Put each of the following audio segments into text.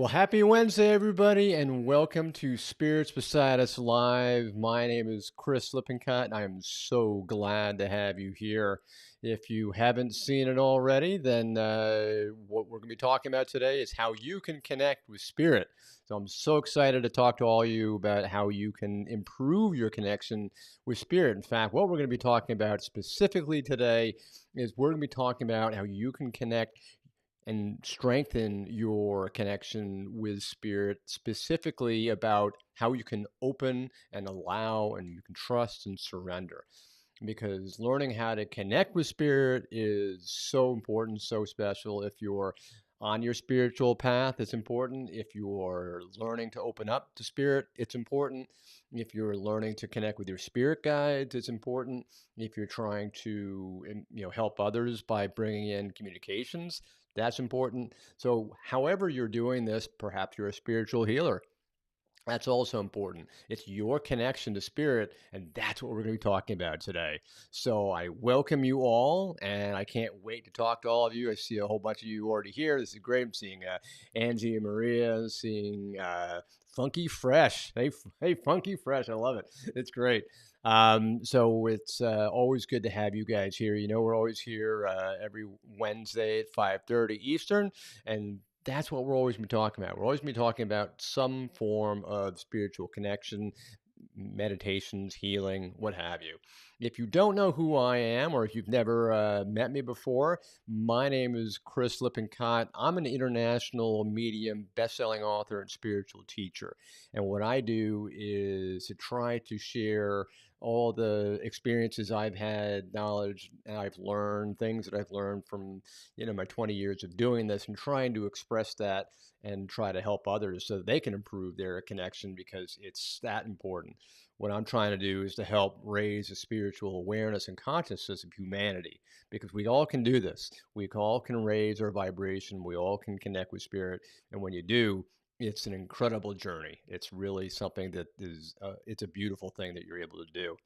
Well, happy Wednesday, everybody, and welcome to Spirits Beside Us Live. My name is Chris Lippincott, and I am so glad to have you here. If you haven't seen it already, then what we're going to be talking about today is how you can connect with Spirit. So I'm so excited to talk to all of you about how you can improve your connection with Spirit. In fact, what we're going to be talking about specifically today is we're going to be talking about how you can connect and strengthen your connection with spirit, specifically about how you can open and allow and you can trust and surrender. Because learning how to connect with spirit is so important, so special. If you're on your spiritual path, it's important. If you're learning to open up to spirit, it's important. If you're learning to connect with your spirit guides, it's important. If you're trying to, help others by bringing in communications, that's important. So, however you're doing this, perhaps you're a spiritual healer. That's also important. It's your connection to spirit, and that's what we're going to be talking about today. So I welcome you all, and I can't wait to talk to all of you. I see a whole bunch of you already here. This is great. I'm seeing Angie and Maria, seeing Funky Fresh. Hey, Funky Fresh. I love it. It's great. So it's always good to have you guys here. You know, we're always here every Wednesday at 5:30 Eastern, and that's what we're always been talking about. We're always been talking about some form of spiritual connection, meditations, healing, what have you. If you don't know who I am, or if you've never met me before, my name is Chris Lippincott. I'm an international medium, best-selling author, and spiritual teacher. And what I do is to try to share all the experiences I've had, knowledge I've learned, things that I've learned from my 20 years of doing this, and trying to express that and try to help others so that they can improve their connection, because it's that important. What I'm trying to do is to help raise the spiritual awareness and consciousness of humanity, because we all can do this. We all can raise our vibration. We all can connect with spirit. And when you do, it's an incredible journey. It's really something that is, it's a beautiful thing that you're able to do.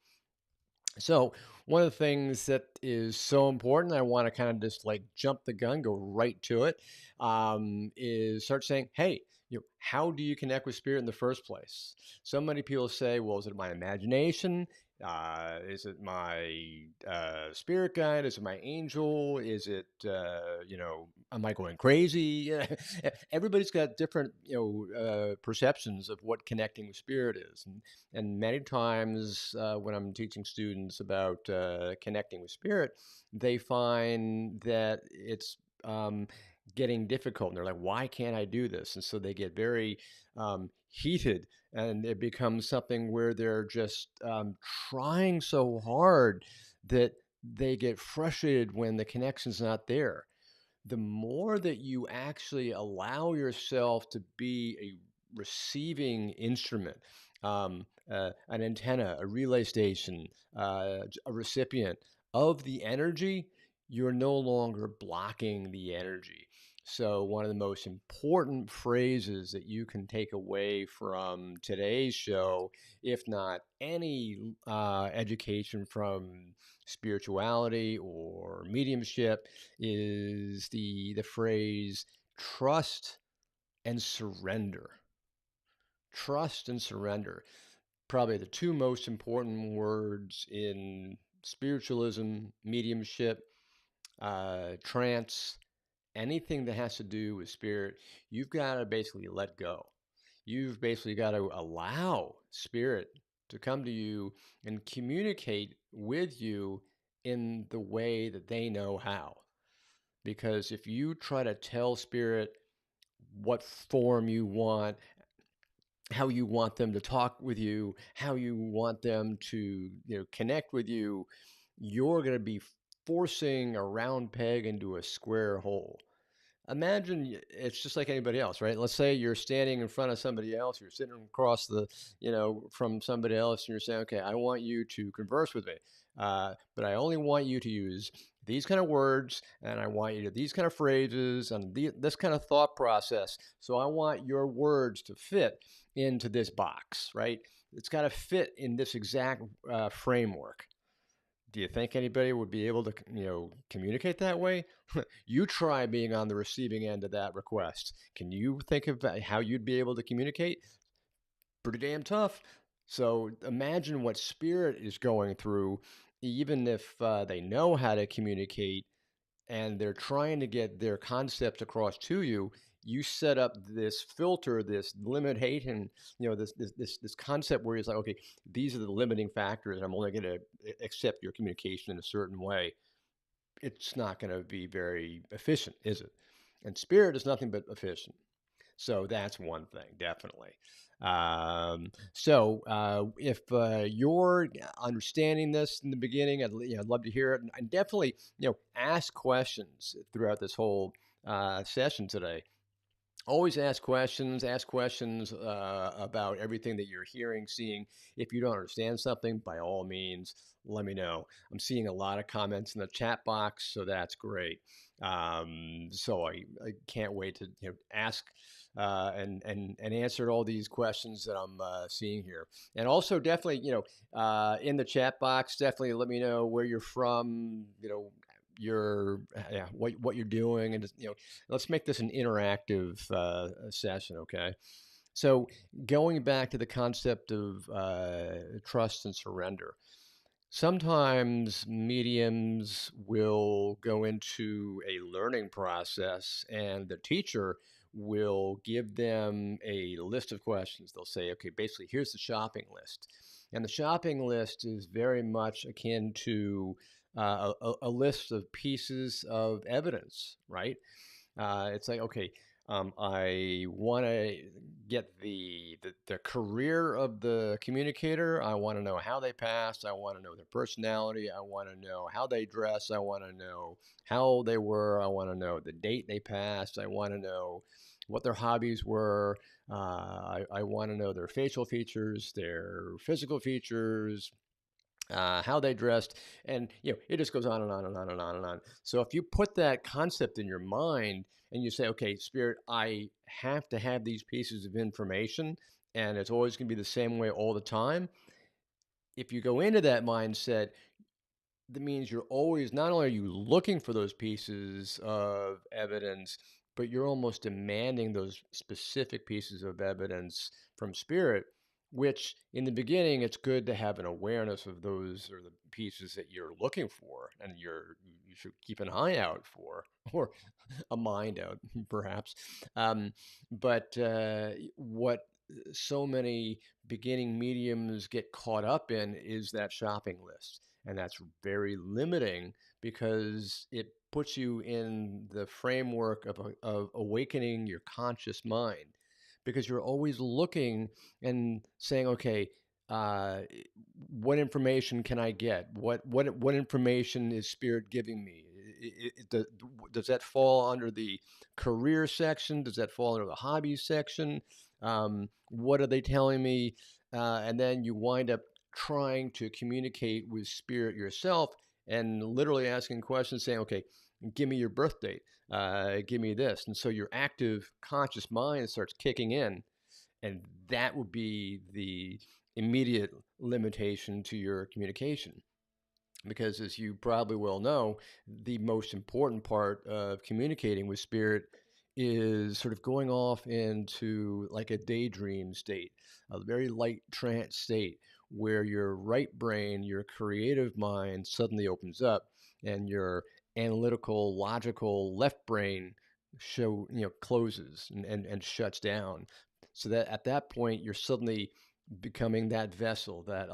So one of the things that is so important, I want to kind of just like jump the gun, go right to it, is start saying, hey, how do you connect with spirit in the first place? So many people say, well, is it my imagination? Is it my spirit guide? Is it my angel? Is it, am I going crazy? Everybody's got different, perceptions of what connecting with spirit is. And many times when I'm teaching students about connecting with spirit, they find that it's getting difficult. And they're like, why can't I do this? And so they get very heated, and it becomes something where they're just trying so hard that they get frustrated when the connection's not there. The more that you actually allow yourself to be a receiving instrument, an antenna, a relay station, a recipient of the energy, you're no longer blocking the energy. So, one of the most important phrases that you can take away from today's show, if not any education from spirituality or mediumship, is the phrase trust and surrender. Trust and surrender. Probably the two most important words in spiritualism, mediumship, trance, anything that has to do with spirit. You've got to basically let go. You've basically got to allow spirit to come to you and communicate with you in the way that they know how. Because if you try to tell spirit what form you want, how you want them to talk with you, how you want them to, connect with you, you're going to be forcing a round peg into a square hole. Imagine it's just like anybody else, right? Let's say you're standing in front of somebody else, you're sitting across from somebody else, and you're saying, okay, I want you to converse with me, but I only want you to use these kind of words, and I want you to these kind of phrases and this kind of thought process. So I want your words to fit into this box, right? It's got to fit in this exact framework. Do you think anybody would be able to, communicate that way? You try being on the receiving end of that request. Can you think of how you'd be able to communicate? Pretty damn tough. So imagine what spirit is going through, even if they know how to communicate and they're trying to get their concepts across to you. You set up this filter, this limitation, this concept where it's like, okay, these are the limiting factors. I'm only going to accept your communication in a certain way. It's not going to be very efficient, is it? And spirit is nothing but efficient. So that's one thing, definitely. If you're understanding this in the beginning, I'd love to hear it, and definitely, ask questions throughout this whole session today. Always ask questions about everything that you're hearing, seeing. If you don't understand something, by all means, let me know. I'm seeing a lot of comments in the chat box, so that's great. So I can't wait to ask and answer all these questions that I'm seeing here. And also, definitely, in the chat box, definitely let me know where you're from. Your yeah, what you're doing, and just, let's make this an interactive session, okay? So going back to the concept of trust and surrender, sometimes mediums will go into a learning process and the teacher will give them a list of questions. They'll say, okay, basically, here's the shopping list. And the shopping list is very much akin to a list of pieces of evidence, right? It's like, okay, I want to get the career of the communicator. I want to know how they passed. I want to know their personality. I want to know how they dress. I want to know how old they were. I want to know the date they passed. I want to know what their hobbies were. I want to know their facial features, their physical features, how they dressed, and it just goes on and on and on and on and on. So if you put that concept in your mind and you say, okay, spirit, I have to have these pieces of information, and it's always going to be the same way all the time. If you go into that mindset, that means you're always, not only are you looking for those pieces of evidence, but you're almost demanding those specific pieces of evidence from spirit, which in the beginning it's good to have an awareness of those are the pieces that you're looking for and you should keep an eye out for, or a mind out perhaps. But what so many beginning mediums get caught up in is that shopping list, and that's very limiting because it puts you in the framework of awakening your conscious mind, because you're always looking and saying, okay, uh, what information can I get? What information is spirit giving me? Does that fall under the career section? Does that fall under the hobbies section? What are they telling me? And then you wind up trying to communicate with spirit yourself and literally asking questions, saying, okay, give me your birth date, give me this. And so your active conscious mind starts kicking in, and that would be the immediate limitation to your communication. Because as you probably well know, the most important part of communicating with spirit is sort of going off into like a daydream state, a very light trance state, where your right brain, your creative mind suddenly opens up, and your analytical, logical left brain closes and shuts down. So that at that point you're suddenly becoming that vessel, that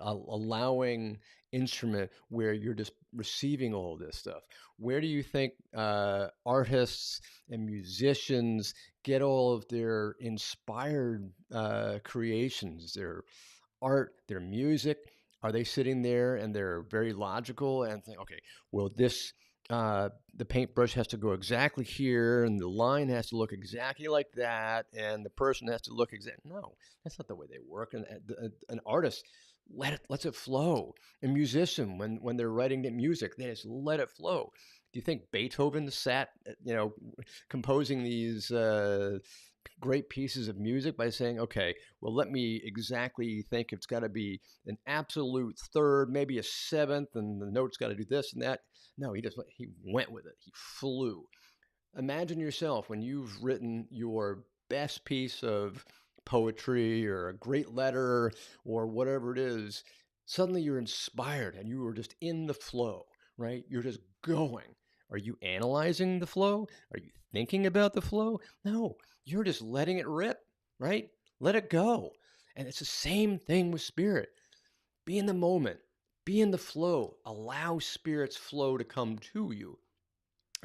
allowing instrument where you're just receiving all this stuff. Where do you think artists and musicians get all of their inspired creations, their art, their music? Are they sitting there and they're very logical and think, okay, well, the paintbrush has to go exactly here, and the line has to look exactly like that, and the person has to look exactly. No, that's not the way they work. And an artist lets it flow. A musician, when they're writing the music, they just let it flow. Do you think Beethoven sat, composing these great pieces of music by saying, okay, well, let me exactly think it's got to be an absolute third, maybe a seventh, and the note's got to do this and that. No, he went with it. He flew. Imagine yourself when you've written your best piece of poetry or a great letter or whatever it is. Suddenly you're inspired and you are just in the flow, right? You're just going. Are you analyzing the flow? Are you thinking about the flow? No, you're just letting it rip, right? Let it go. And it's the same thing with spirit. Be in the moment, be in the flow, allow spirit's flow to come to you.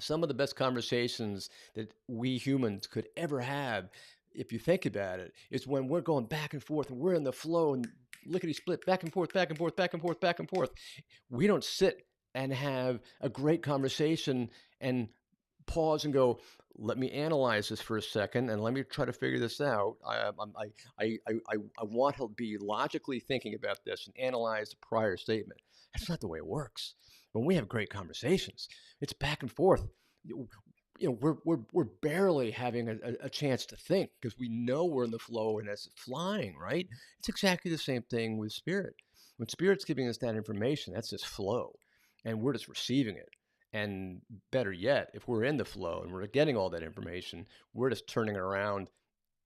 Some of the best conversations that we humans could ever have, if you think about it, is when we're going back and forth and we're in the flow and lickety split, back and forth, back and forth, back and forth, back and forth. We don't sit and have a great conversation and pause and go, let me analyze this for a second and let me try to figure this out. I want to be logically thinking about this and analyze the prior statement. That's not the way it works. When we have great conversations, it's back and forth. We're barely having a chance to think because we know we're in the flow and it's flying, right? It's exactly the same thing with spirit. When spirit's giving us that information, that's just flow, and we're just receiving it. And better yet, if we're in the flow and we're getting all that information, we're just turning it around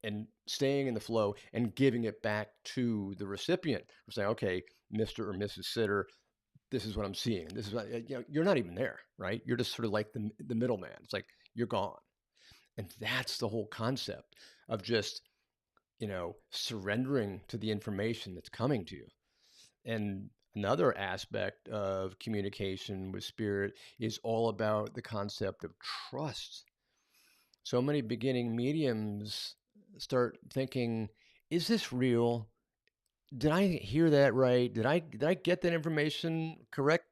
and staying in the flow and giving it back to the recipient. We're saying, okay, Mr. or Mrs. Sitter, this is what I'm seeing. This is what, you're not even there, right? You're just sort of like the middleman. It's like you're gone. And that's the whole concept of just, surrendering to the information that's coming to you. And another aspect of communication with spirit is all about the concept of trust. So many beginning mediums start thinking, is this real? Did I hear that right? Did I get that information correct?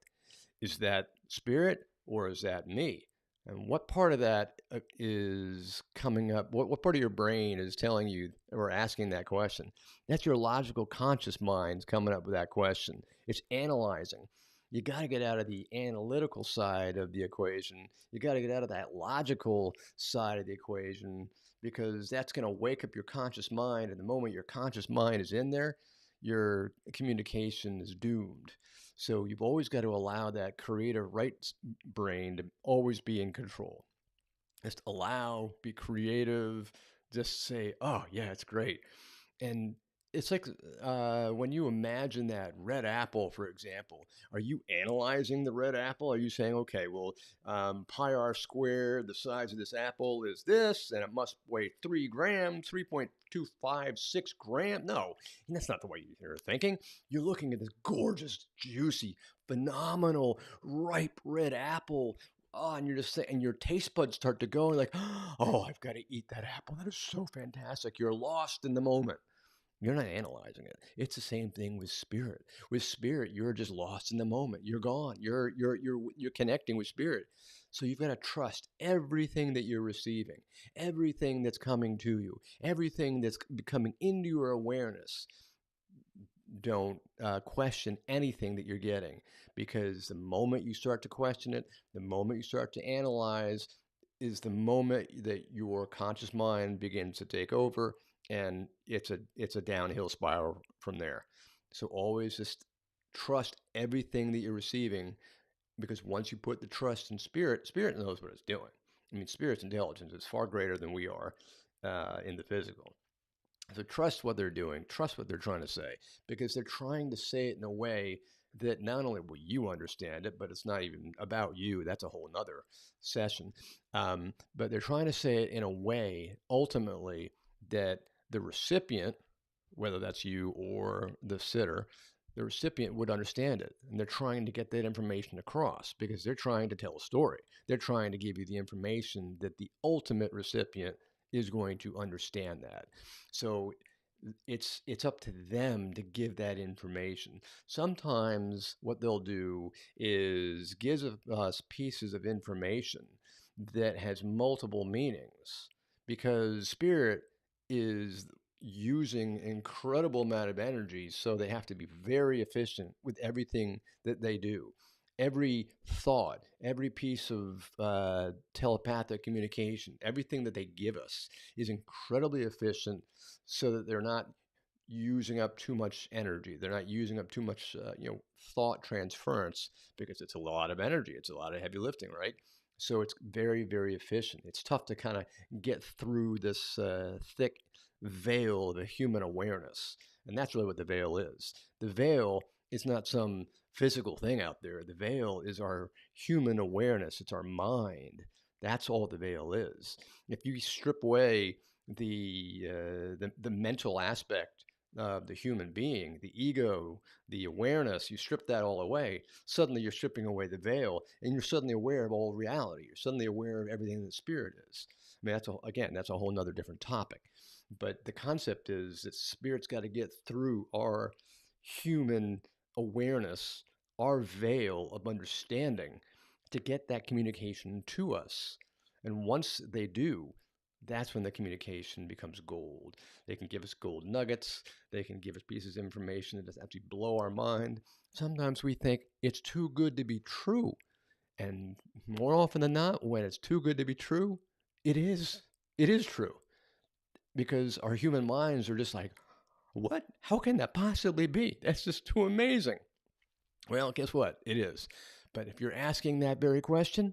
Is that spirit or is that me? And what part of that is coming up? What part of your brain is telling you or asking that question? That's your logical conscious mind's coming up with that question. It's analyzing. You got to get out of the analytical side of the equation. You got to get out of that logical side of the equation because that's going to wake up your conscious mind. And the moment your conscious mind is in there, your communication is doomed. So you've always got to allow that creative right brain to always be in control. Just allow, be creative, just say, oh, yeah, it's great. And it's like when you imagine that red apple, for example, are you analyzing the red apple? Are you saying, okay, well, pi r squared, the size of this apple is this, and it must weigh 3 grams, 3.256 grams? No, that's not the way you're thinking. You're looking at this gorgeous, juicy, phenomenal, ripe red apple. Oh, and you're just saying, and your taste buds start to go, and like, oh, I've got to eat that apple. That is so fantastic. You're lost in the moment. You're not analyzing it. It's the same thing with spirit. With spirit, you're just lost in the moment. You're gone. You're connecting with spirit. So you've got to trust everything that you're receiving, everything that's coming to you, everything that's coming into your awareness. Don't question anything that you're getting, because the moment you start to question it, the moment you start to analyze, is the moment that your conscious mind begins to take over, and it's a downhill spiral from there. So always just trust everything that you're receiving, because once you put the trust in spirit, spirit knows what it's doing. I mean, spirit's intelligence is far greater than we are in the physical. So trust what they're doing, trust what they're trying to say, because they're trying to say it in a way that not only will you understand it, but it's not even about you. That's a whole nother session. But they're trying to say it in a way, ultimately, that the recipient, whether that's you or the sitter, the recipient would understand it. And they're trying to get that information across because they're trying to tell a story. They're trying to give you the information that the ultimate recipient is going to understand that. So it's up to them to give that information. Sometimes what they'll do is give us pieces of information that has multiple meanings, because spirit is using an incredible amount of energy, so they have to be very efficient with everything that they do. every thought, every piece of telepathic communication, everything that they give us is incredibly efficient so that they're not using up too much energy. They're not using up too much, thought transference, because it's a lot of energy. It's a lot of heavy lifting, right? So it's very, very efficient. It's tough to kind of get through this thick veil of a human awareness. And that's really what the veil is. The veil is not some physical thing out there. The veil is our human awareness. It's our mind. That's all the veil is. If you strip away the mental aspect of the human being, the ego, the awareness, you strip that all away, suddenly you're stripping away the veil, and you're suddenly aware of all reality. You're suddenly aware of everything that spirit is. I mean, that's a whole nother different topic. But the concept is that spirit's got to get through our human awareness, our veil of understanding, to get that communication to us. And once they do, that's when the communication becomes gold. They can give us gold nuggets. They can give us pieces of information that just absolutely blow our mind. Sometimes we think it's too good to be true. And more often than not, when it's too good to be true, it is. It is true. Because our human minds are just like, what? How can that possibly be? That's just too amazing. Well, guess what? It is. But if you're asking that very question,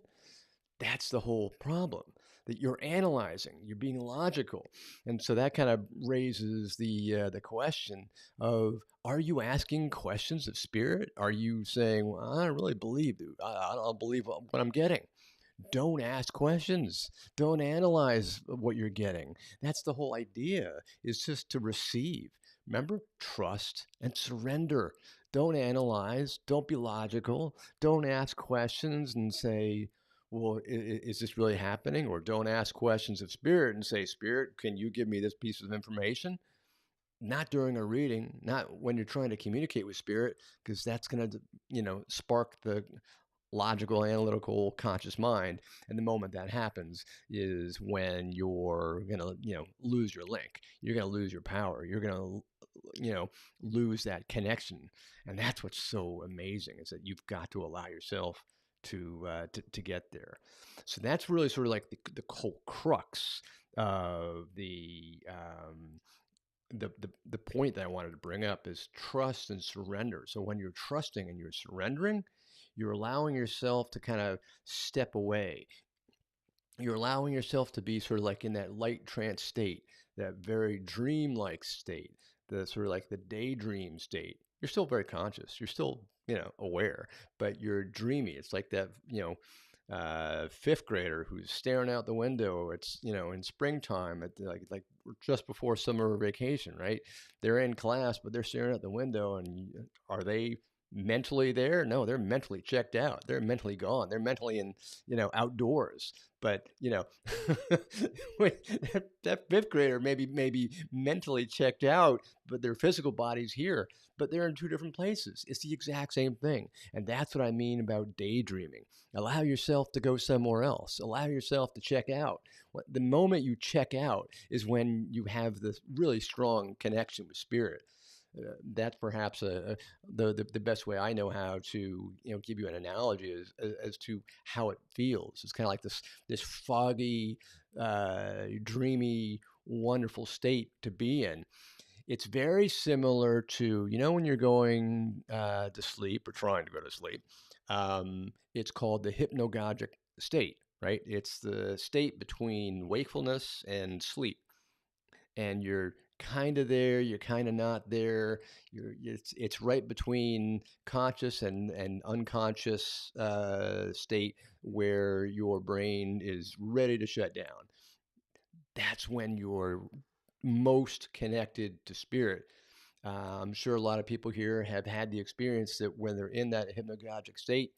that's the whole problem, that you're analyzing, you're being logical. And so that kind of raises the question of, are you asking questions of spirit? Are you saying, well, I don't really believe you. I don't believe what I'm getting. Don't ask questions. Don't analyze what you're getting. That's the whole idea, is just to receive. Remember, trust and surrender. Don't analyze. Don't be logical. Don't ask questions and say, well, is this really happening? Or don't ask questions of spirit and say, Spirit, can you give me this piece of information? Not during a reading, not when you're trying to communicate with spirit, because that's going to, spark the logical, analytical, conscious mind. And the moment that happens is when you're going to, lose your link. You're going to lose your power. You're going to, lose that connection. And that's what's so amazing, is that you've got to allow yourself to get there. So that's really sort of like the whole crux of the point that I wanted to bring up is trust and surrender. So when you're trusting and you're surrendering, you're allowing yourself to kind of step away. You're allowing yourself to be sort of like in that light trance state, that very dream-like state, the sort of like the daydream state. You're still very conscious. You're still, aware, but you're dreamy. It's like that, fifth grader who's staring out the window. It's, in springtime, at like just before summer vacation, right? They're in class, but they're staring out the window, and are they mentally there? No, they're mentally checked out. They're mentally gone. They're mentally in, outdoors. But that fifth grader maybe mentally checked out, but their physical body's here. But they're in two different places. It's the exact same thing, and that's what I mean about daydreaming. Allow yourself to go somewhere else. Allow yourself to check out. The moment you check out is when you have this really strong connection with spirit. That's perhaps the best way I know how to give you an analogy as to how it feels. It's kind of like this foggy, dreamy, wonderful state to be in. It's very similar to when you're going to sleep or trying to go to sleep. It's called the hypnagogic state, right? It's the state between wakefulness and sleep, and you're kind of there, you're kind of not there. It's right between conscious and unconscious state, where your brain is ready to shut down. That's when you're most connected to spirit. I'm sure a lot of people here have had the experience that when they're in that hypnagogic state,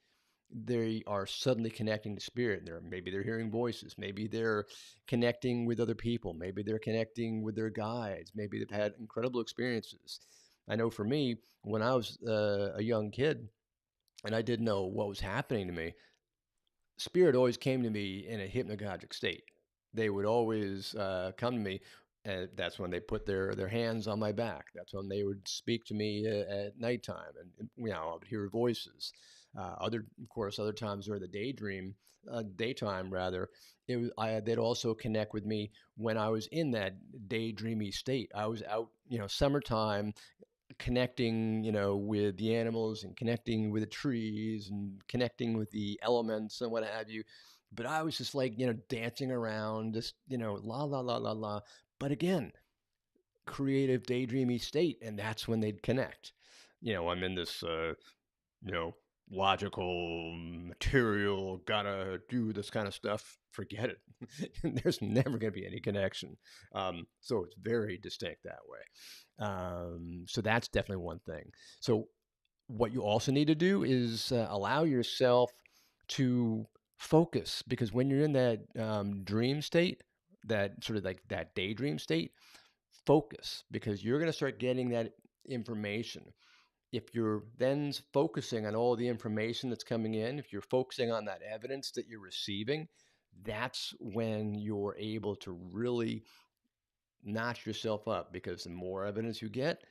they are suddenly connecting to spirit. Maybe they're hearing voices. Maybe they're connecting with other people. Maybe they're connecting with their guides. Maybe they've had incredible experiences. I know for me, when I was a young kid and I didn't know what was happening to me, spirit always came to me in a hypnagogic state. They would always come to me, and that's when they put their hands on my back. That's when they would speak to me at nighttime, and I would hear voices. Of course, other times during the daytime rather, they'd also connect with me when I was in that daydreamy state. I was out, summertime, connecting, with the animals and connecting with the trees and connecting with the elements and what have you. But I was just like, dancing around, just, la, la, la, la, la. But again, creative, daydreamy state. And that's when they'd connect. I'm in this, you know, logical, material, gotta do this kind of stuff. Forget it. There's never going to be any connection. So it's very distinct that way. So that's definitely one thing. So what you also need to do is allow yourself to focus, because when you're in that dream state, that sort of like that daydream state, focus, because you're going to start getting that information. If you're then focusing on all the information that's coming in, if you're focusing on that evidence that you're receiving, that's when you're able to really notch yourself up, because the more evidence you get,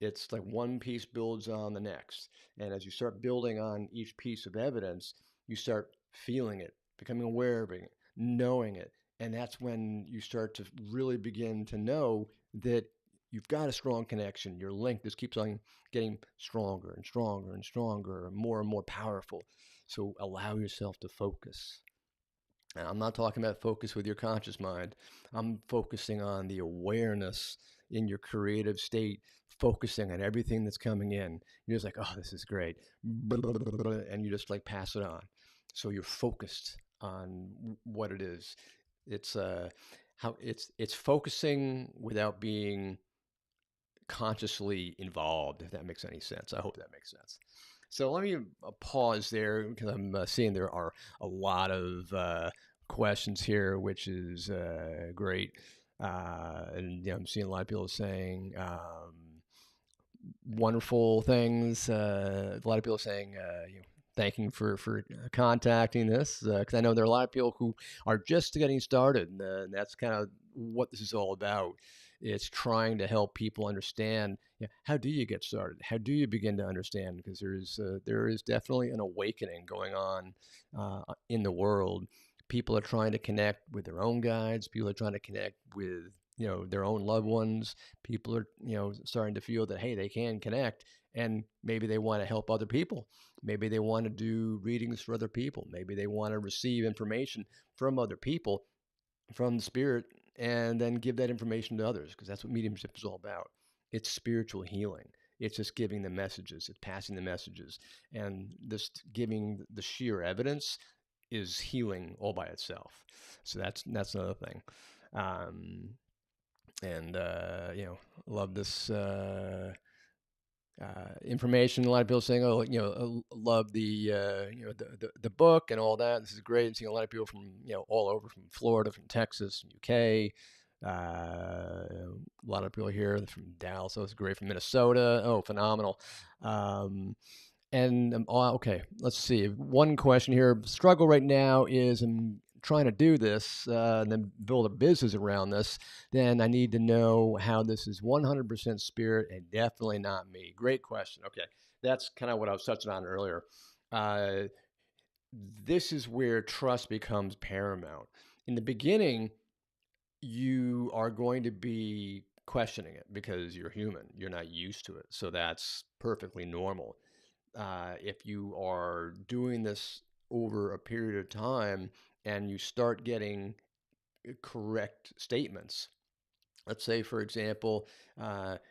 it's like one piece builds on the next. And as you start building on each piece of evidence, you start feeling it, becoming aware of it, knowing it. And that's when you start to really begin to know that you've got a strong connection. Your link just keeps on getting stronger and stronger and stronger, and more powerful. So allow yourself to focus. And I'm not talking about focus with your conscious mind. I'm focusing on the awareness in your creative state, focusing on everything that's coming in. You're just like, oh, this is great. And you just like pass it on. So you're focused on what it is. It's how it's focusing without being consciously involved, if that makes any sense. I hope that makes sense. So let me pause there, because I'm seeing there are a lot of questions here, which is great. And I'm seeing a lot of people saying wonderful things. A lot of people saying, thanking for contacting this, because I know there are a lot of people who are just getting started, and that's kind of what this is all about. It's trying to help people understand, how do you get started? How do you begin to understand? Because there is definitely an awakening going on in the world. People are trying to connect with their own guides. People are trying to connect with their own loved ones. People are starting to feel that, hey, they can connect, and maybe they want to help other people. Maybe they want to do readings for other people. Maybe they want to receive information from other people, from the spirit, and then give that information to others, because that's what mediumship is all about. It's spiritual healing. It's just giving the messages, it's passing the messages, and just giving the sheer evidence is healing all by itself. So that's another thing. Um, and love this information. A lot of people saying, "Oh, love the the book and all that. This is great." And seeing a lot of people from all over, from Florida, from Texas, from UK. A lot of people here from Dallas. So it's great, from Minnesota. Oh, phenomenal. Okay, let's see. One question here. Struggle right now is I'm trying to do this and then build a business around this. Then I need to know how this is 100% spirit and definitely not me. Great question. Okay, that's kind of what I was touching on earlier. Uh, this is where trust becomes paramount. In the beginning, you are going to be questioning it because you're human. You're not used to it. So that's perfectly normal. If you are doing this over a period of time and you start getting correct statements, let's say, for example,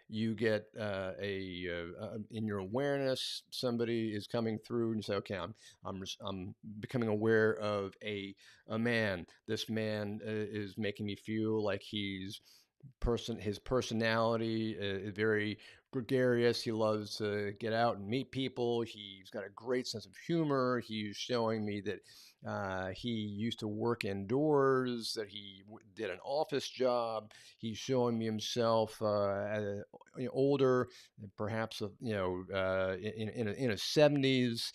you get in your awareness, somebody is coming through, and you say, "Okay, I'm becoming aware of a man. This man is making me feel like his personality is very gregarious. He loves to get out and meet people. He's got a great sense of humor. He's showing me that he used to work indoors, that he did an office job. He's showing me himself older, perhaps in his 70s.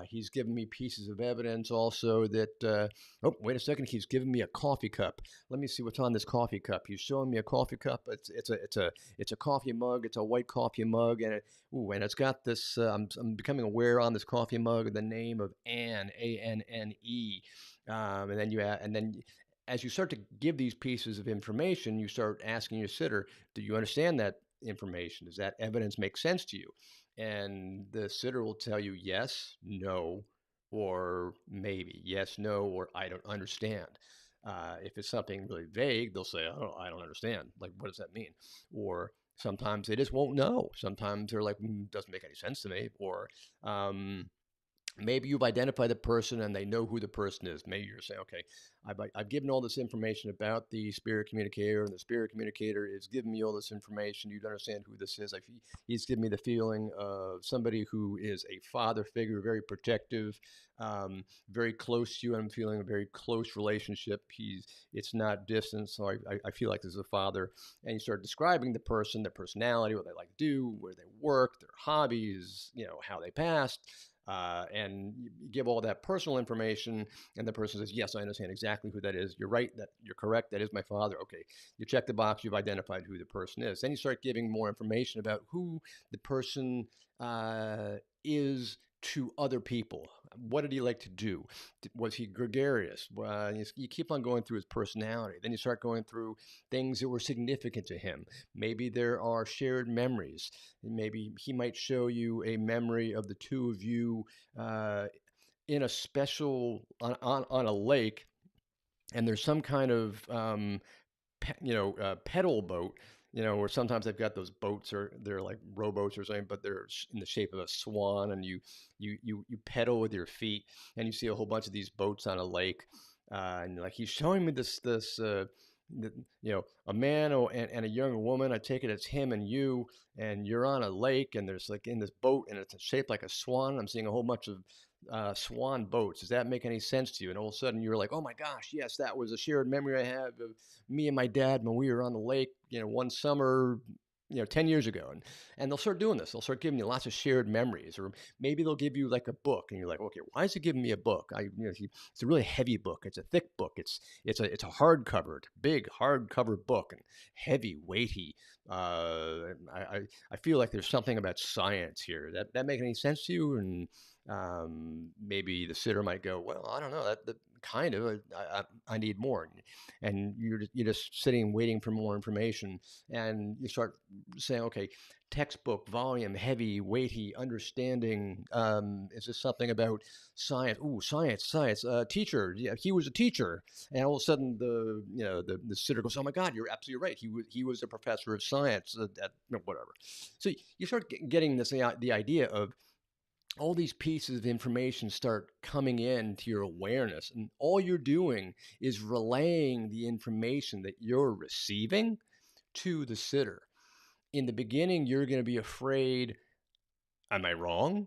He's given me pieces of evidence also that, oh, wait a second, he's giving me a coffee cup. Let me see what's on this coffee cup. He's showing me a coffee cup. It's a coffee mug. It's a white coffee mug, and it's got this. I'm becoming aware on this coffee mug of the name of Anne, Anne. And then as you start to give these pieces of information, you start asking your sitter, do you understand that information? Does that evidence make sense to you? And the sitter will tell you yes, no, or maybe yes, no, or I don't understand. If it's something really vague, they'll say, oh, I don't understand. Like, what does that mean? Or sometimes they just won't know. Sometimes they're like, doesn't make any sense to me. Or um, maybe you've identified the person and they know who the person is. Maybe you're saying, okay, I've given all this information about the spirit communicator, and the spirit communicator is giving me all this information. You don't understand who this is. He's given me the feeling of somebody who is a father figure, very protective, very close to you. I'm feeling a very close relationship. It's not distant, so I feel like this is a father. And you start describing the person, their personality, what they like to do, where they work, their hobbies, how they passed. And you give all that personal information, and the person says, yes, I understand exactly who that is. You're right, that you're correct, that is my father. Okay, you check the box, you've identified who the person is. Then you start giving more information about who the person is to other people. What did he like to do? Was he gregarious? You keep on going through his personality. Then you start going through things that were significant to him. Maybe there are shared memories. Maybe he might show you a memory of the two of you in a special on a lake, and there's some kind of pedal boat, where sometimes they've got those boats, or they're like rowboats or something, but they're in the shape of a swan, and you pedal with your feet, and you see a whole bunch of these boats on a lake, and like he's showing me a man and a young woman. I take it it's him and you, and you're on a lake, and there's like in this boat, and it's shaped like a swan. I'm seeing a whole bunch of swan boats. Does that make any sense to you? And all of a sudden you're like, oh my gosh, yes, that was a shared memory I have of me and my dad when we were on the lake, one summer, 10 years ago. And they'll start doing this. They'll start giving you lots of shared memories, or maybe they'll give you like a book, and you're like, okay, why is he giving me a book? It's a really heavy book. It's a thick book. It's a hardcover, big hardcover book, and heavy, weighty. I feel like there's something about science here. That make any sense to you? And maybe the sitter might go, well, I don't know, that kind of, I need more. And you're just sitting waiting for more information, and you start saying, okay, textbook, volume, heavy, weighty, understanding. Is this something about science? Ooh, science. Teacher, yeah, he was a teacher. And all of a sudden, the sitter goes, oh my God, you're absolutely right. He was a professor of science at whatever. So you start getting the idea of all these pieces of information start coming into your awareness, and all you're doing is relaying the information that you're receiving to the sitter. In the beginning, you're going to be afraid, am I wrong?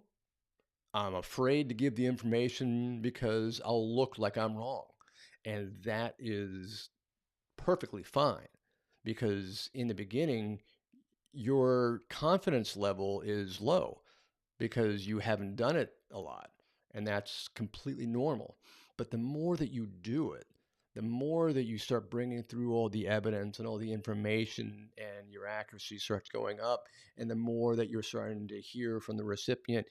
I'm afraid to give the information because I'll look like I'm wrong. And that is perfectly fine, because in the beginning, your confidence level is low because you haven't done it a lot, and that's completely normal. But the more that you do it, the more that you start bringing through all the evidence and all the information, and your accuracy starts going up, and the more that you're starting to hear from the recipient,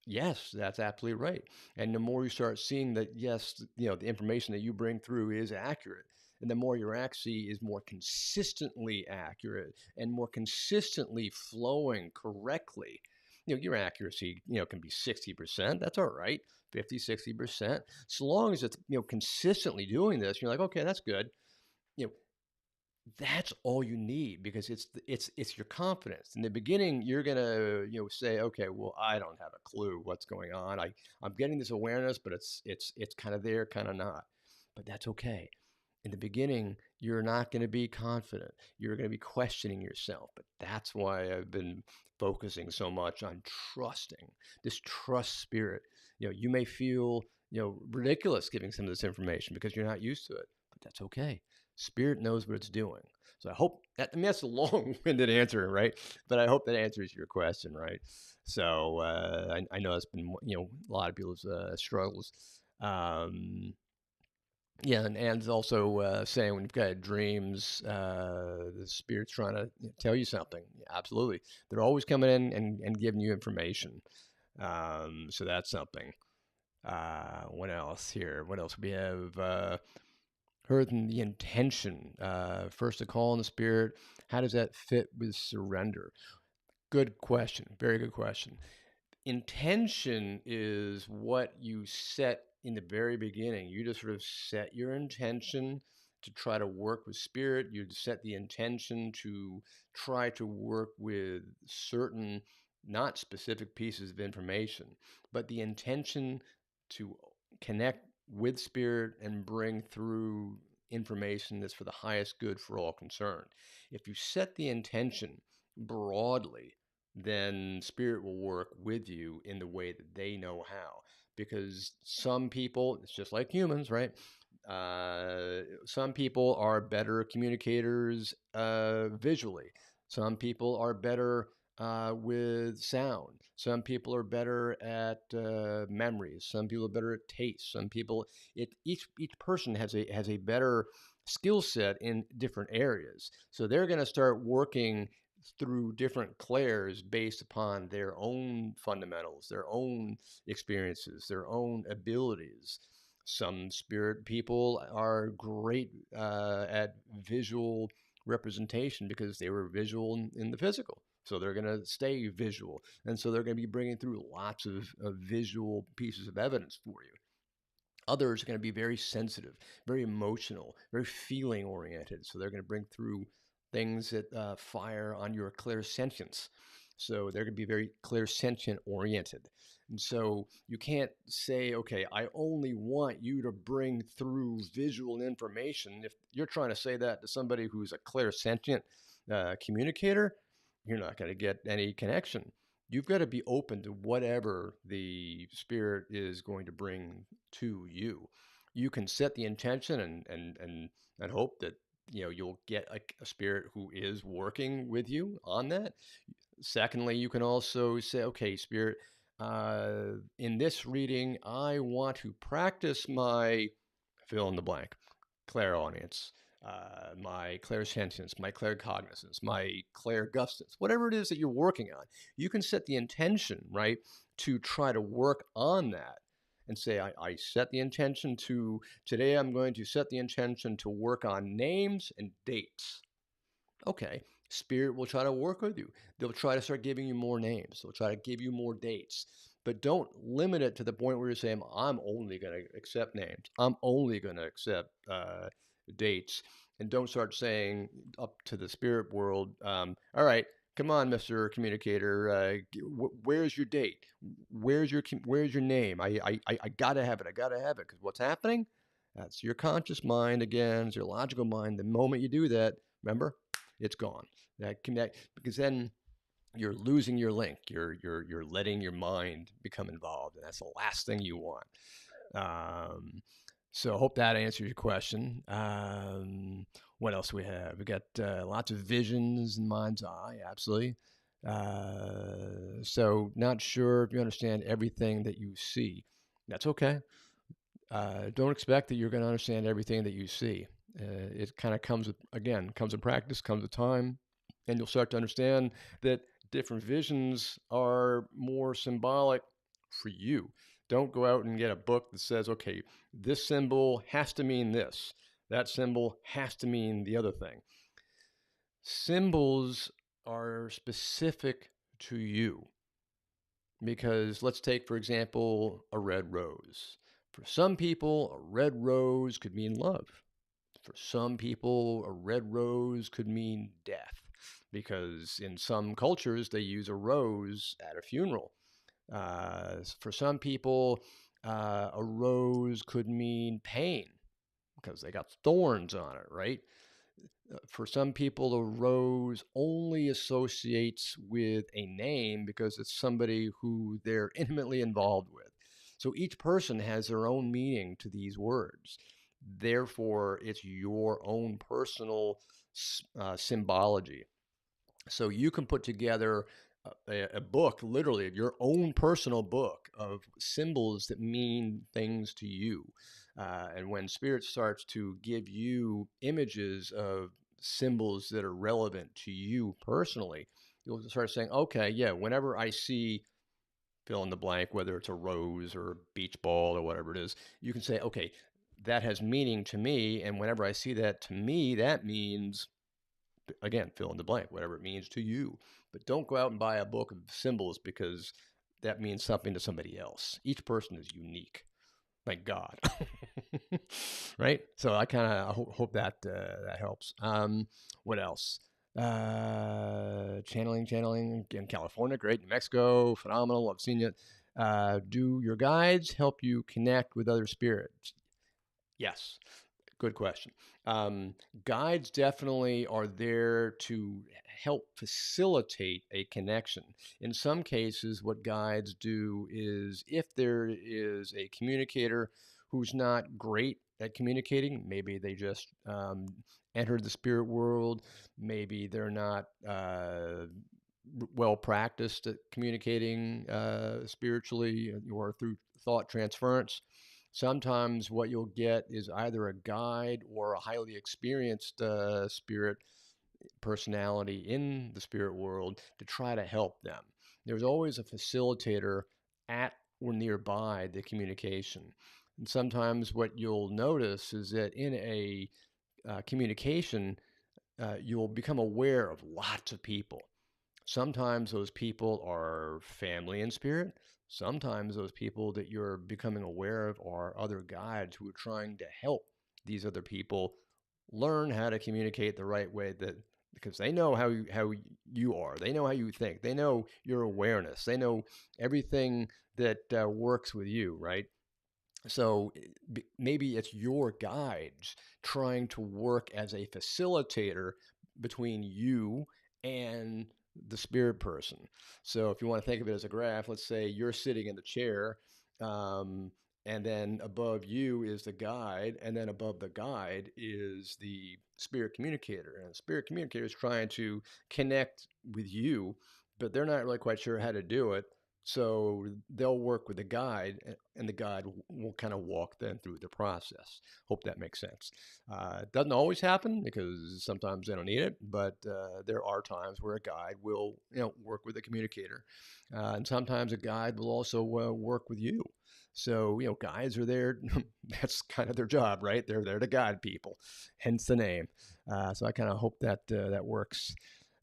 yes, that's absolutely right. And the more you start seeing that, yes, the information that you bring through is accurate, and the more your accuracy is more consistently accurate and more consistently flowing correctly. Your accuracy, can be 60%. That's all right. 50, 60%. So long as it's, consistently doing this, you're like, okay, that's good. You know, that's all you need, because it's your confidence. In the beginning, you're gonna say, okay, well, I don't have a clue what's going on. I'm getting this awareness, but it's kind of there, kind of not. But that's okay. In the beginning, you're not going to be confident. You're going to be questioning yourself. But that's why I've been focusing so much on trusting, this trust spirit. You may feel ridiculous giving some of this information because you're not used to it, but that's okay. Spirit knows what it's doing. So I hope that, I mean, that's a long-winded answer, right? But I hope that answers your question, right? So I know it's been, a lot of people's struggles. Um, yeah, and also saying when you've got dreams, the spirit's trying to tell you something. Yeah, absolutely. They're always coming in and giving you information. So that's something. What else here? What else we have? Heard in the intention. First, a call in the spirit. How does that fit with surrender? Good question. Very good question. Intention is what you set in the very beginning. You just sort of set your intention to try to work with spirit. You set the intention to try to work with certain, not specific pieces of information, but the intention to connect with spirit and bring through information that's for the highest good for all concerned. If you set the intention broadly, then spirit will work with you in the way that they know how. Because some people, it's just like humans, right? Some people are better communicators visually. Some people are better with sound. Some people are better at memories. Some people are better at taste. Some people, each person has a better skill set in different areas. So they're going to start working through different clairs based upon their own fundamentals, their own experiences, their own abilities. Some spirit people are great at visual representation because they were visual in the physical. So they're going to stay visual. And so they're going to be bringing through lots of visual pieces of evidence for you. Others are going to be very sensitive, very emotional, very feeling oriented. So they're going to bring through things that fire on your clairsentience. So they're going to be very clairsentient oriented. And so you can't say, okay, I only want you to bring through visual information. If you're trying to say that to somebody who's a clairsentient communicator, you're not going to get any connection. You've got to be open to whatever the spirit is going to bring to you. You can set the intention and hope that you'll get a spirit who is working with you on that. Secondly, you can also say, okay, spirit, in this reading, I want to practice my fill in the blank, clairaudience, my clairsentience, my claircognizance, my clairgustance, whatever it is that you're working on. You can set the intention, right, to try to work on that and say, I set the intention to, today I'm going to set the intention to work on names and dates. Okay, spirit will try to work with you. They'll try to start giving you more names. They'll try to give you more dates. But don't limit it to the point where you're saying, I'm only going to accept names. I'm only going to accept dates. And don't start saying up to the spirit world, all right, come on, Mr. Communicator, where's your date? Where's your name? I gotta have it. I gotta have it. Because what's happening? That's your conscious mind again. It's your logical mind. The moment you do that, remember, it's gone. That connect because then you're losing your link. You're letting your mind become involved, and that's the last thing you want. Um, so I hope that answers your question. What else we have? We got lots of visions in mind's eye. Absolutely. So not sure if you understand everything that you see. That's okay. Don't expect that you're going to understand everything that you see. It kind of comes with, again, comes with practice, comes with time, and you'll start to understand that different visions are more symbolic for you. Don't go out and get a book that says, okay, this symbol has to mean this. That symbol has to mean the other thing. Symbols are specific to you. Because let's take, for example, a red rose. For some people, a red rose could mean love. For some people, a red rose could mean death. Because in some cultures, they use a rose at a funeral. For some people, a rose could mean pain because they got thorns on it, right? For some people, a rose only associates with a name because it's somebody who they're intimately involved with. So each person has their own meaning to these words. Therefore, it's your own personal symbology. So you can put together a book, literally your own personal book of symbols that mean things to you. And when Spirit starts to give you images of symbols that are relevant to you personally, you'll start saying, okay, yeah, whenever I see fill in the blank, whether it's a rose or a beach ball or whatever it is, you can say, okay, that has meaning to me. And whenever I see that, to me, that means, again, fill in the blank, whatever it means to you. But don't go out and buy a book of symbols because that means something to somebody else. Each person is unique. Thank God. Right? So I kind of hope that that helps. What else? Channeling in California, great. New Mexico, phenomenal. I've seen it. Do your guides help you connect with other spirits? Yes. Good question. Um, Guides definitely are there to help facilitate a connection. In some cases, what guides do is if there is a communicator who's not great at communicating, maybe they just entered the spirit world, maybe they're not well practiced at communicating spiritually or through thought transference. Sometimes what you'll get is either a guide or a highly experienced spirit personality in the spirit world to try to help them. There's always a facilitator at or nearby the communication. And sometimes what you'll notice is that in a communication, you'll become aware of lots of people. Sometimes those people are family in spirit. Sometimes those people that you're becoming aware of are other guides who are trying to help these other people learn how to communicate the right way, that because they know how you are. They know how you think. They know your awareness. They know everything that works with you, right? So maybe it's your guides trying to work as a facilitator between you and the spirit person. So if you want to think of it as a graph, let's say you're sitting in the chair, um, and then above you is the guide, and then above the guide is the spirit communicator. And the spirit communicator is trying to connect with you, but they're not really quite sure how to do it. So they'll work with the guide, and the guide will kind of walk them through the process. Hope that makes sense. It doesn't always happen because sometimes they don't need it, but there are times where a guide will, work with a communicator, and sometimes a guide will also work with you. So guides are there. That's kind of their job, right? They're there to guide people, hence the name. So I kind of hope that that works.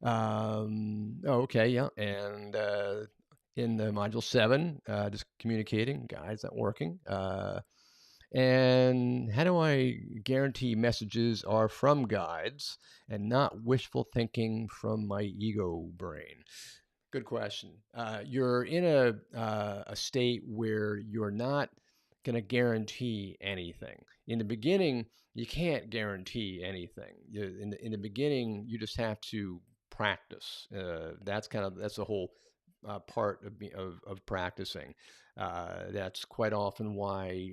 Okay, yeah, and in the module 7, just communicating, guides not working. And how do I guarantee messages are from guides and not wishful thinking from my ego brain? Good question. You're in a state where you're not going to guarantee anything. In the beginning, you can't guarantee anything. In the beginning, you just have to practice. That's the whole part of practicing. That's quite often why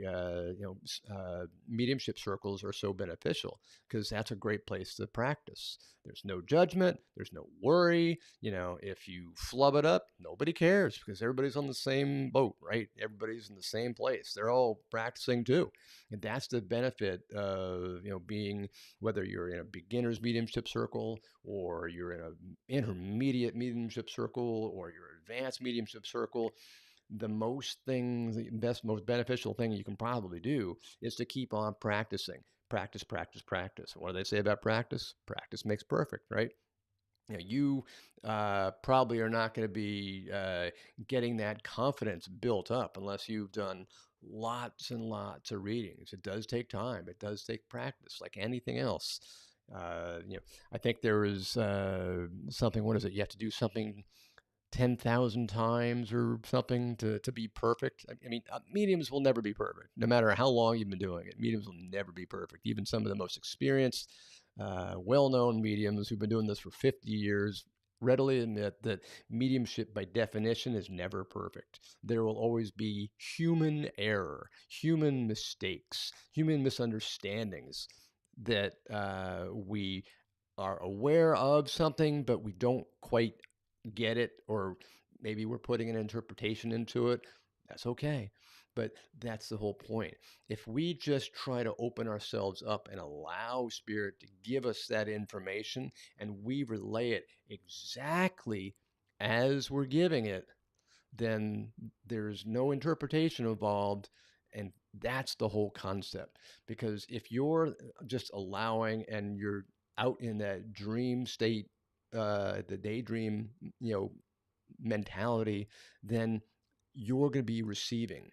mediumship circles are so beneficial, because that's a great place to practice. There's no judgment. There's no worry. If you flub it up, nobody cares because everybody's on the same boat, right? Everybody's in the same place. They're all practicing too. And that's the benefit of, being, whether you're in a beginner's mediumship circle or you're in an intermediate mediumship circle or you're an advanced mediumship circle. The most beneficial thing you can probably do is to keep on practicing. Practice, practice, practice. What do they say about practice? Practice makes perfect, right? You probably are not going to be getting that confidence built up unless you've done lots and lots of readings. It does take time. It does take practice, like anything else. I think there is something. What is it? You have to do something 10,000 times or something to be perfect. I mean, mediums will never be perfect, no matter how long you've been doing it. Mediums will never be perfect. Even some of the most experienced, well-known mediums who've been doing this for 50 years, readily admit that mediumship by definition is never perfect. There will always be human error, human mistakes, human misunderstandings that we are aware of something, but we don't quite get it, or maybe we're putting an interpretation into it. That's okay. But that's the whole point. If we just try to open ourselves up and allow Spirit to give us that information and we relay it exactly as we're giving it, then there's no interpretation involved. And that's the whole concept. Because if you're just allowing and you're out in that dream state, the daydream, mentality, then you're going to be receiving.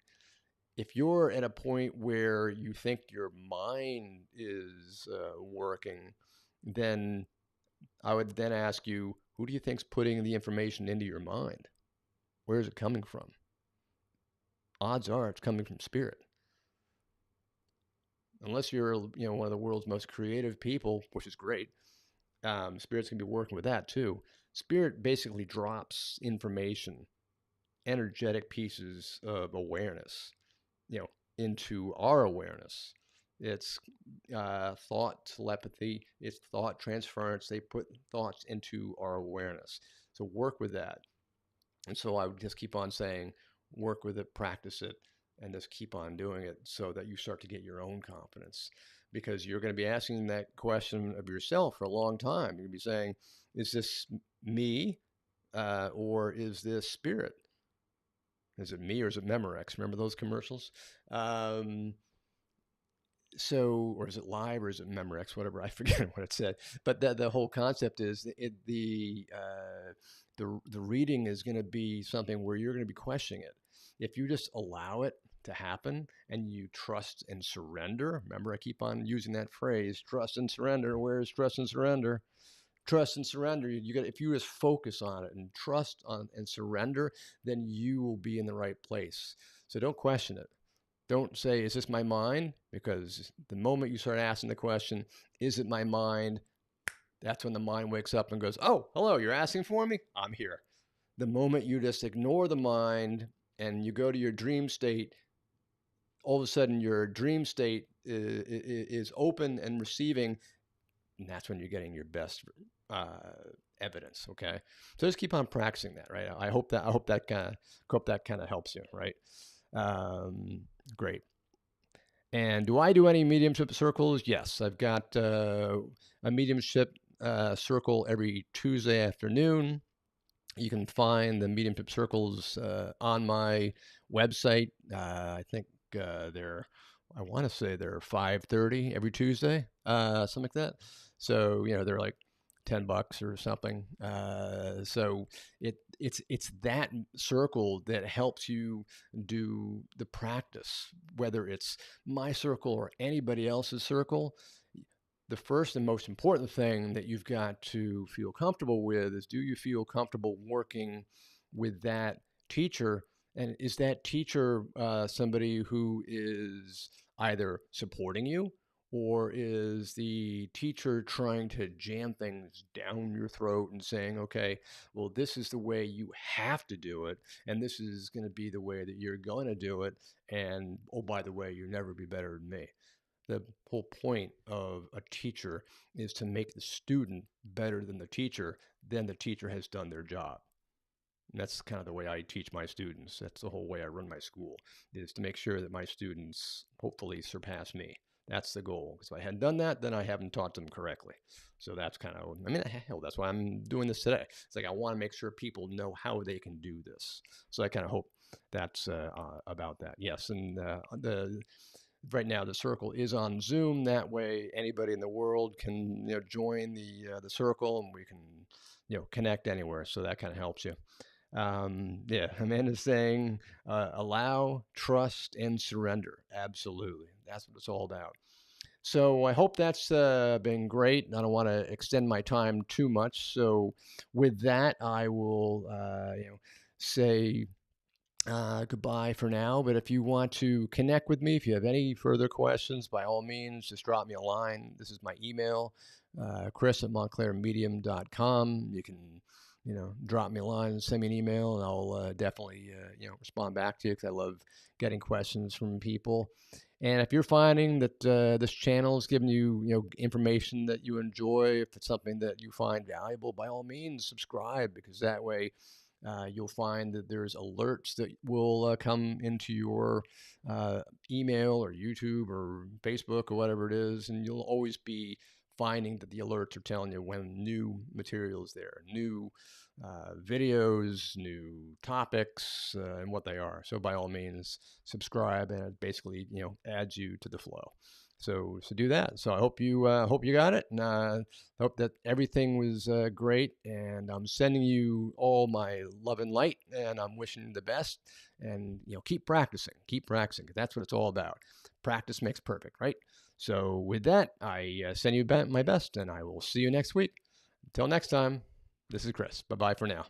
If you're at a point where you think your mind is working, then I would then ask you, who do you think's putting the information into your mind? Where is it coming from? Odds are it's coming from Spirit. Unless you're, one of the world's most creative people, which is great, Spirit's going to be working with that too. Spirit basically drops information, energetic pieces of awareness, into our awareness. It's thought telepathy, it's thought transference. They put thoughts into our awareness. So work with that. And so I would just keep on saying, work with it, practice it, and just keep on doing it so that you start to get your own confidence. Because you're going to be asking that question of yourself for a long time. You're going to be saying, is this me or is this Spirit? Is it me or is it Memorex? Remember those commercials? Or is it live or is it Memorex? Whatever, I forget what it said. But the whole concept is the reading is going to be something where you're going to be questioning it. If you just allow it to happen and you trust and surrender. Remember, I keep on using that phrase: trust and surrender. Where is trust and surrender? Trust and surrender. If you just focus on it and trust on and surrender, then you will be in the right place. So don't question it. Don't say, is this my mind? Because the moment you start asking the question, is it my mind? That's when the mind wakes up and goes, oh, hello, you're asking for me? I'm here. The moment you just ignore the mind and you go to your dream state, all of a sudden your dream state is open and receiving, and that's when you're getting your best evidence. Okay, so just keep on practicing that, right? I hope that kind of helps you, right? Great. And do I do any mediumship circles? Yes, I've got a mediumship circle every Tuesday afternoon. You can find the mediumship circles on my website. I think I want to say they're 5:30 every Tuesday, something like that. So they're like $10 or something. So it's that circle that helps you do the practice, whether it's my circle or anybody else's circle. The first and most important thing that you've got to feel comfortable with is, do you feel comfortable working with that teacher? And is that teacher somebody who is either supporting you, or is the teacher trying to jam things down your throat and saying, okay, well, this is the way you have to do it, and this is going to be the way that you're going to do it, and oh, by the way, you'll never be better than me. The whole point of a teacher is to make the student better than the teacher. Then the teacher has done their job. And that's kind of the way I teach my students. That's the whole way I run my school, is to make sure that my students hopefully surpass me. That's the goal. Because if I hadn't done that, then I haven't taught them correctly. So that's kind of, hell, that's why I'm doing this today. It's like I want to make sure people know how they can do this. So I kind of hope that's about that. Yes, and right now the circle is on Zoom. That way, anybody in the world can join the circle, and we can connect anywhere. So that kind of helps you. Yeah, Amanda's saying, allow, trust, and surrender. Absolutely. That's what it's all about. So I hope that's been great. I don't want to extend my time too much. So with that, I will say goodbye for now. But if you want to connect with me, if you have any further questions, by all means, just drop me a line. This is my email, Chris at montclairmedium.com. You can drop me a line, send me an email, and I'll definitely respond back to you, because I love getting questions from people. And if you're finding that this channel is giving you information that you enjoy, if it's something that you find valuable, by all means subscribe, because that way you'll find that there's alerts that will come into your email or YouTube or Facebook or whatever it is, and you'll always be finding that the alerts are telling you when new material is there, new videos, new topics, and what they are. So by all means, subscribe, and it basically adds you to the flow. So do that. So I hope you got it, and hope that everything was great. And I'm sending you all my love and light, and I'm wishing you the best. And keep practicing, because that's what it's all about. Practice makes perfect, right? So with that, I send you my best, and I will see you next week. Until next time, this is Chris. Bye-bye for now.